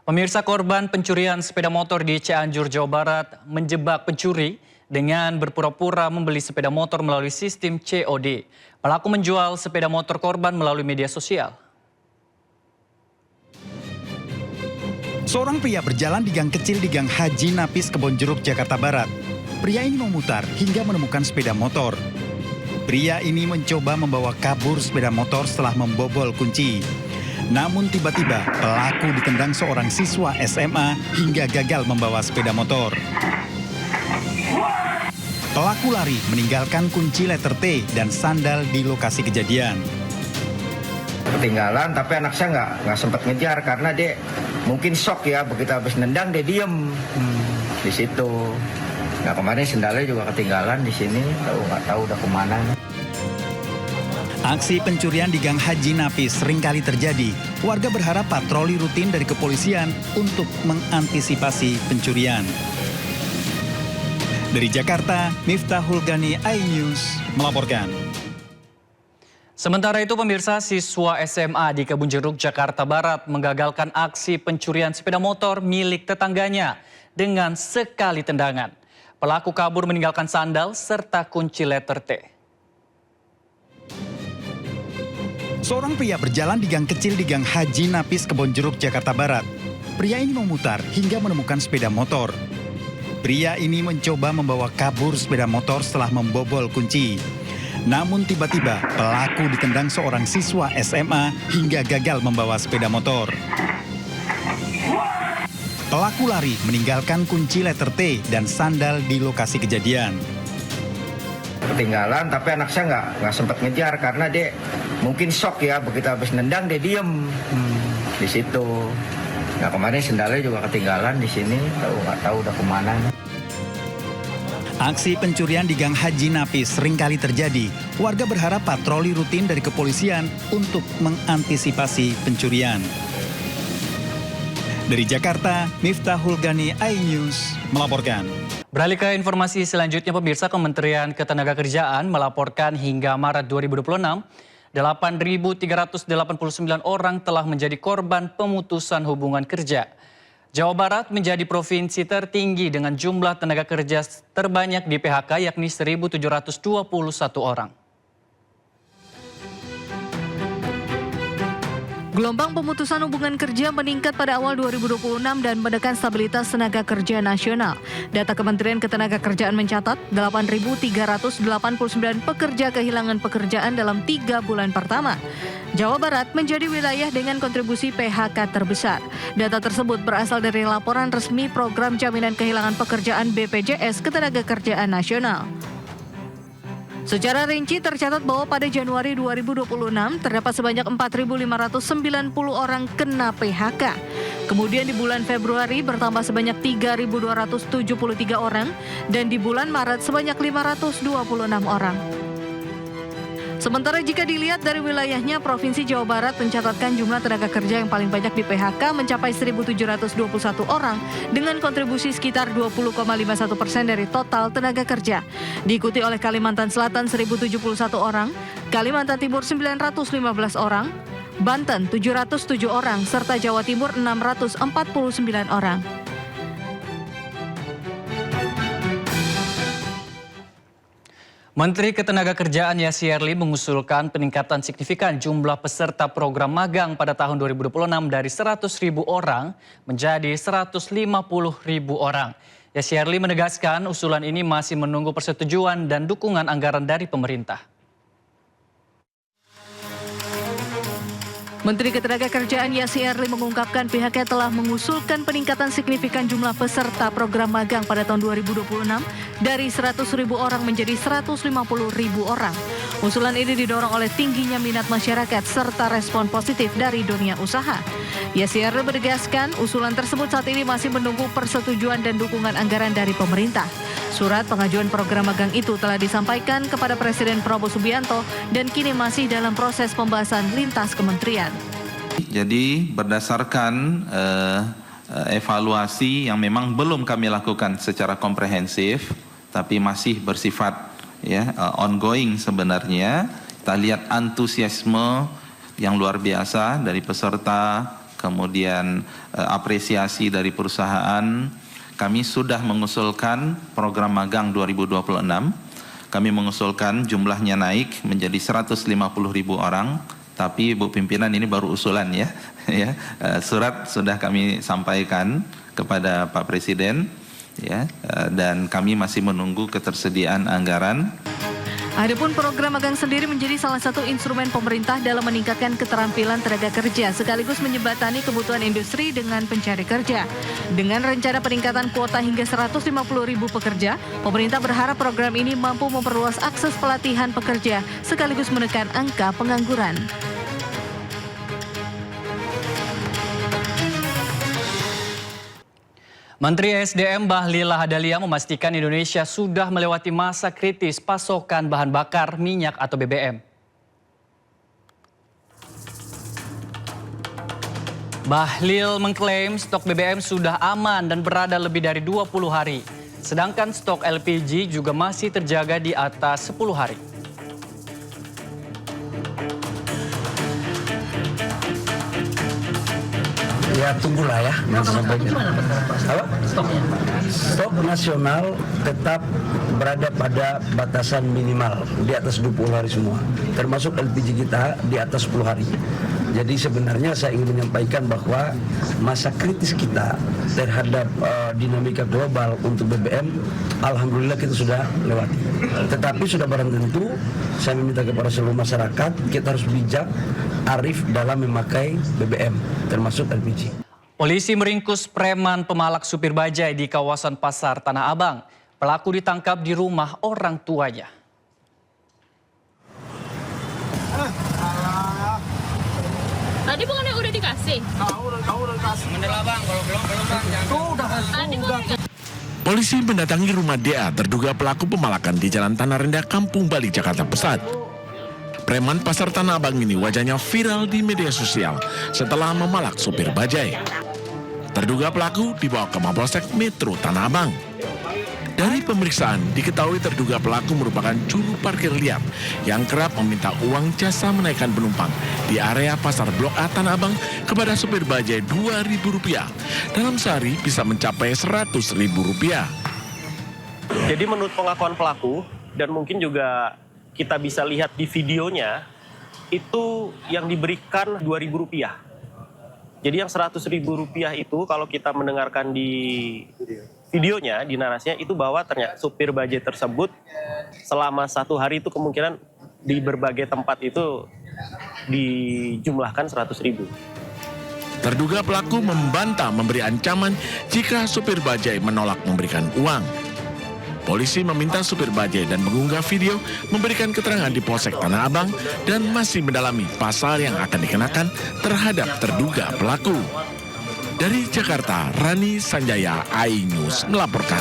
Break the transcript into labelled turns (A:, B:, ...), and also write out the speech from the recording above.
A: Pemirsa, korban pencurian sepeda motor di Cianjur, Jawa Barat menjebak pencuri dengan berpura-pura membeli sepeda motor melalui sistem COD. Pelaku menjual sepeda motor korban melalui media sosial.
B: Seorang pria berjalan di gang kecil di Gang Haji Napis, Kebonjeruk, Jakarta Barat. Pria ini memutar hingga menemukan sepeda motor. Pria ini mencoba membawa kabur sepeda motor setelah membobol kunci. Namun tiba-tiba pelaku ditendang seorang siswa SMA hingga gagal membawa sepeda motor. Pelaku lari meninggalkan kunci letter T dan sandal di lokasi kejadian.
C: Ketinggalan, tapi anak saya nggak sempat ngejar karena dia mungkin shock ya, begitu habis nendang dia diem di situ. Nah, kemarin sendalnya juga ketinggalan di sini, nggak tahu udah kemana.
B: Aksi pencurian di Gang Haji Napis seringkali terjadi. Warga berharap patroli rutin dari kepolisian untuk mengantisipasi pencurian. Dari Jakarta, Miftahul Gani, iNews melaporkan.
A: Sementara itu, pemirsa, siswa SMA di Kebonjeruk, Jakarta Barat menggagalkan aksi pencurian sepeda motor milik tetangganya dengan sekali tendangan. Pelaku kabur meninggalkan sandal serta kunci letter T.
B: Seorang pria berjalan di gang kecil di Gang Haji Napis, Kebonjeruk, Jakarta Barat. Pria ini memutar hingga menemukan sepeda motor. Pria ini mencoba membawa kabur sepeda motor setelah membobol kunci. Namun tiba-tiba pelaku ditendang seorang siswa SMA hingga gagal membawa sepeda motor. Pelaku lari meninggalkan kunci letter T dan sandal di lokasi kejadian.
C: Ketinggalan, tapi anak saya nggak sempat ngejar karena dia mungkin shock ya, begitu habis nendang dia diem di situ. Nah, kemarin sendalnya juga ketinggalan di sini, nggak tahu udah kemana.
B: Aksi pencurian di Gang Haji Napis seringkali terjadi. Warga berharap patroli rutin dari kepolisian untuk mengantisipasi pencurian. Dari Jakarta, Miftahul Gani, iNews melaporkan.
A: Beralih ke informasi selanjutnya, pemirsa, Kementerian Ketenagakerjaan melaporkan hingga Maret 2026, 8.389 orang telah menjadi korban pemutusan hubungan kerja. Jawa Barat menjadi provinsi tertinggi dengan jumlah tenaga kerja terbanyak di PHK, yakni 1.721 orang.
D: Gelombang pemutusan hubungan kerja meningkat pada awal 2026 dan menekan stabilitas tenaga kerja nasional. Data Kementerian Ketenagakerjaan mencatat 8.389 pekerja kehilangan pekerjaan dalam 3 bulan pertama. Jawa Barat menjadi wilayah dengan kontribusi PHK terbesar. Data tersebut berasal dari laporan resmi Program Jaminan Kehilangan Pekerjaan BPJS Ketenagakerjaan Nasional. Secara rinci tercatat bahwa pada Januari 2026 terdapat sebanyak 4.590 orang kena PHK. Kemudian di bulan Februari bertambah sebanyak 3.273 orang dan di bulan Maret sebanyak 526 orang. Sementara jika dilihat dari wilayahnya, Provinsi Jawa Barat mencatatkan jumlah tenaga kerja yang paling banyak di PHK mencapai 1.721 orang dengan kontribusi sekitar 20,51% dari total tenaga kerja. Diikuti oleh Kalimantan Selatan 1.071 orang, Kalimantan Timur 915 orang, Banten 707 orang, serta Jawa Timur 649 orang.
A: Menteri Ketenagakerjaan Yassi-Erli mengusulkan peningkatan signifikan jumlah peserta program magang pada tahun 2026 dari 100.000 orang menjadi 150.000 orang. Yassi-Erli menegaskan usulan ini masih menunggu persetujuan dan dukungan anggaran dari pemerintah.
D: Menteri Ketenagakerjaan Yassi-Erli mengungkapkan pihaknya telah mengusulkan peningkatan signifikan jumlah peserta program magang pada tahun 2026 dari 100.000 orang menjadi 150.000 orang. Usulan ini didorong oleh tingginya minat masyarakat serta respon positif dari dunia usaha. Yassi-Erli menegaskan usulan tersebut saat ini masih menunggu persetujuan dan dukungan anggaran dari pemerintah. Surat pengajuan program magang itu telah disampaikan kepada Presiden Prabowo Subianto dan kini masih dalam proses pembahasan lintas kementerian.
E: Jadi berdasarkan evaluasi yang memang belum kami lakukan secara komprehensif, tapi masih bersifat ongoing sebenarnya, kita lihat antusiasme yang luar biasa dari peserta kemudian apresiasi dari perusahaan, kami sudah mengusulkan program magang 2026. Kami mengusulkan jumlahnya naik menjadi 150.000 orang, tapi Bu Pimpinan ini baru usulan ya. Surat sudah kami sampaikan kepada Pak Presiden, ya, dan kami masih menunggu ketersediaan anggaran.
D: Adapun program magang sendiri menjadi salah satu instrumen pemerintah dalam meningkatkan keterampilan tenaga kerja sekaligus menjembatani kebutuhan industri dengan pencari kerja. Dengan rencana peningkatan kuota hingga 150.000 pekerja, pemerintah berharap program ini mampu memperluas akses pelatihan pekerja sekaligus menekan angka pengangguran.
A: Menteri SDM Bahlil Lahadalia memastikan Indonesia sudah melewati masa kritis pasokan bahan bakar minyak atau BBM. Bahlil mengklaim stok BBM sudah aman dan berada lebih dari 20 hari. Sedangkan stok LPG juga masih terjaga di atas 10 hari.
F: Ya tunggulah ya. Stok nasional tetap berada pada batasan minimal di atas 20 hari semua. Termasuk LPG kita di atas 10 hari. Jadi sebenarnya saya ingin menyampaikan bahwa masa kritis kita terhadap dinamika global untuk BBM, alhamdulillah kita sudah lewati. Tetapi sudah barang tentu, saya meminta kepada seluruh masyarakat, kita harus bijak, arif dalam memakai BBM, termasuk LPG.
A: Polisi meringkus preman pemalak supir bajai di kawasan Pasar Tanah Abang. Pelaku ditangkap di rumah orang tuanya.
G: Tadi bukannya udah dikasih? Udah kasih. Bener bang, kalau belum bang.
H: Polisi mendatangi rumah DA terduga pelaku pemalakan di Jalan Tanah Rendah, Kampung Bali, Jakarta Pusat. Preman Pasar Tanah Abang ini wajahnya viral di media sosial setelah memalak supir bajai. Terduga pelaku dibawa ke Mapolsek Metro Tanah Abang. Dari pemeriksaan diketahui terduga pelaku merupakan juru parkir liar yang kerap meminta uang jasa menaikkan penumpang di area Pasar Blok A Tanah Abang kepada supir bajai Rp2.000. Dalam sehari bisa mencapai Rp100.000.
I: Jadi menurut pengakuan pelaku dan mungkin juga kita bisa lihat di videonya, itu yang diberikan Rp2.000. Jadi yang Rp100.000 itu kalau kita mendengarkan di videonya, di narasinya itu bahwa ternyata supir bajai tersebut selama 1 hari itu kemungkinan di berbagai tempat itu dijumlahkan Rp100.000.
H: Terduga pelaku membantah memberi ancaman jika supir bajai menolak memberikan uang. Polisi meminta supir bajai dan pengunggah video memberikan keterangan di Polsek Tanah Abang dan masih mendalami pasal yang akan dikenakan terhadap terduga pelaku. Dari Jakarta, Rani Sanjaya, iNews melaporkan.